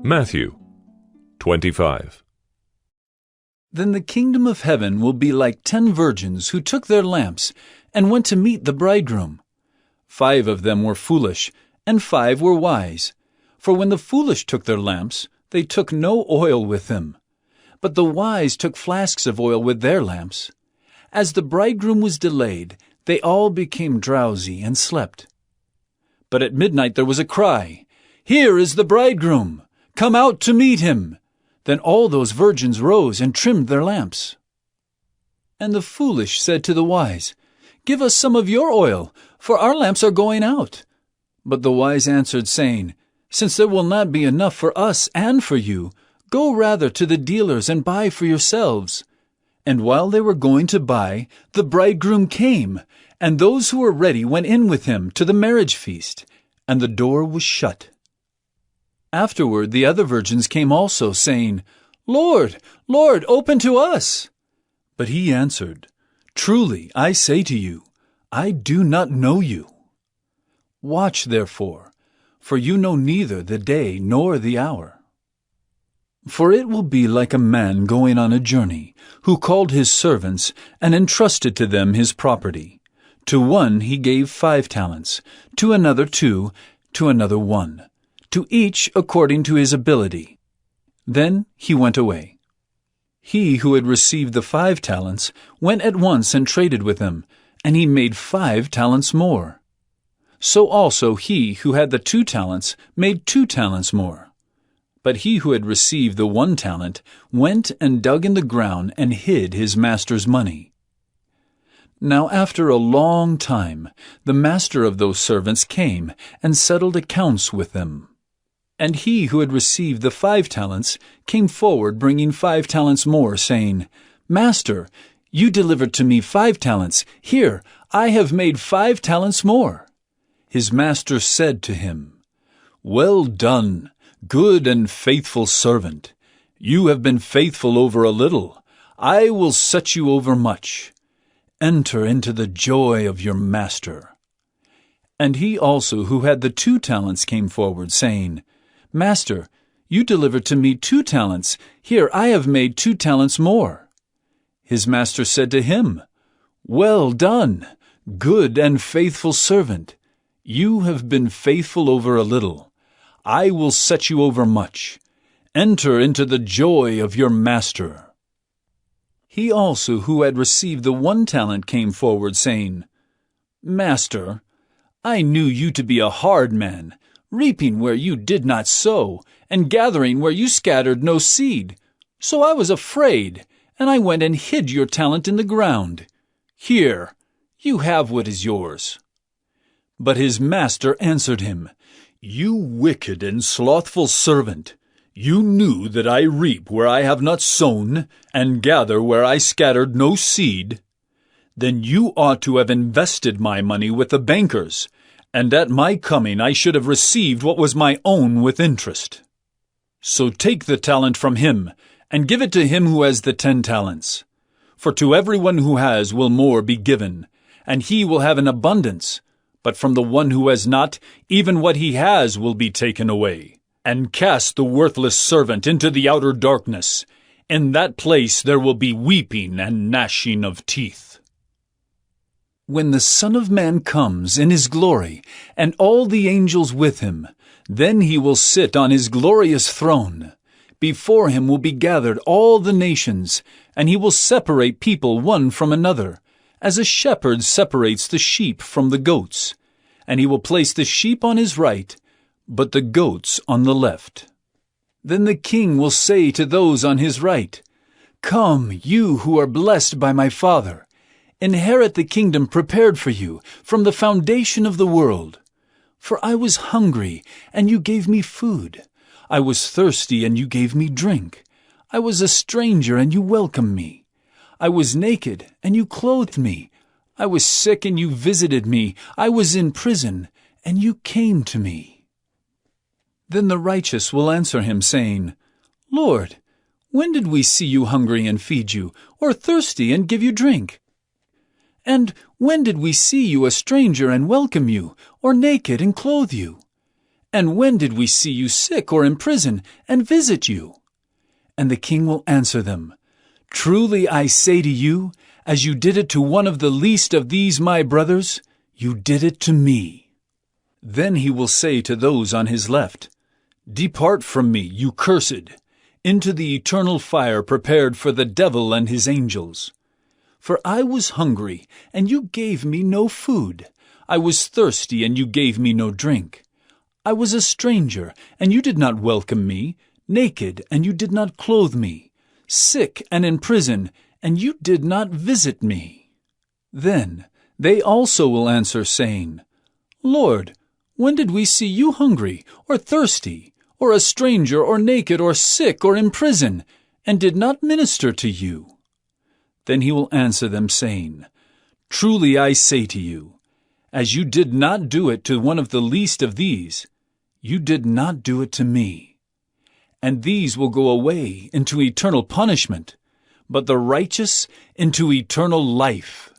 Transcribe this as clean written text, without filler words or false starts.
Matthew 25. Then the kingdom of heaven will be like 10 virgins who took their lamps and went to meet the bridegroom. 5 of them were foolish, and 5 were wise. For when the foolish took their lamps, they took no oil with them. But the wise took flasks of oil with their lamps. As the bridegroom was delayed, they all became drowsy and slept. But at midnight there was a cry, "Here is the bridegroom! Come out to meet him!" Then all those virgins rose and trimmed their lamps. And the foolish said to the wise, "Give us some of your oil, for our lamps are going out." But the wise answered, saying, "Since there will not be enough for us and for you, go rather to the dealers and buy for yourselves." And while they were going to buy, the bridegroom came, and those who were ready went in with him to the marriage feast, and the door was shut. Afterward the other virgins came also, saying, "Lord, Lord, open to us." But he answered, "Truly I say to you, I do not know you. Watch therefore, for you know neither the day nor the hour. For it will be like a man going on a journey, who called his servants and entrusted to them his property. To one he gave 5 talents, to another 2, to another 1, to each according to his ability. Then he went away. He who had received the 5 talents went at once and traded with them, and he made 5 talents more. So also he who had the 2 talents made 2 talents more. But he who had received the 1 talent went and dug in the ground and hid his master's money. Now after a long time the master of those servants came and settled accounts with them. And he who had received the 5 talents came forward bringing 5 talents more, saying, "Master, you delivered to me 5 talents. Here, I have made 5 talents more." His master said to him, "Well done, good and faithful servant. You have been faithful over a little. I will set you over much. Enter into the joy of your master." And he also who had the 2 talents came forward, saying, "Master, you delivered to me 2 talents. Here I have made 2 talents more." His master said to him, "Well done, good and faithful servant. You have been faithful over a little. I will set you over much. Enter into the joy of your master." He also who had received the 1 talent came forward, saying, "Master, I knew you to be a hard man, reaping where you did not sow, and gathering where you scattered no seed. So I was afraid, and I went and hid your talent in the ground. Here, you have what is yours." But his master answered him, "You wicked and slothful servant, you knew that I reap where I have not sown, and gather where I scattered no seed. Then you ought to have invested my money with the bankers, and at my coming I should have received what was my own with interest. So take the talent from him, and give it to him who has the 10 talents. For to everyone who has will more be given, and he will have an abundance. But from the one who has not, even what he has will be taken away. And cast the worthless servant into the outer darkness. In that place there will be weeping and gnashing of teeth. When the Son of Man comes in his glory, and all the angels with him, then he will sit on his glorious throne. Before him will be gathered all the nations, and he will separate people one from another, as a shepherd separates the sheep from the goats. And he will place the sheep on his right, but the goats on the left. Then the king will say to those on his right, "Come, you who are blessed by my Father, inherit the kingdom prepared for you from the foundation of the world. For I was hungry, and you gave me food. I was thirsty, and you gave me drink. I was a stranger, and you welcomed me. I was naked, and you clothed me. I was sick, and you visited me. I was in prison, and you came to me." Then the righteous will answer him, saying, "Lord, when did we see you hungry and feed you, or thirsty and give you drink? And when did we see you a stranger and welcome you, or naked and clothe you? And when did we see you sick or in prison and visit you?" And the king will answer them, "Truly I say to you, as you did it to one of the least of these my brothers, you did it to me." Then he will say to those on his left, "Depart from me, you cursed, into the eternal fire prepared for the devil and his angels. For I was hungry, and you gave me no food. I was thirsty, and you gave me no drink. I was a stranger, and you did not welcome me, naked, and you did not clothe me, sick and in prison, and you did not visit me." Then they also will answer, saying, "Lord, when did we see you hungry, or thirsty, or a stranger, or naked, or sick, or in prison, and did not minister to you?" Then he will answer them, saying, "Truly I say to you, as you did not do it to one of the least of these, you did not do it to me. And these will go away into eternal punishment, but the righteous into eternal life."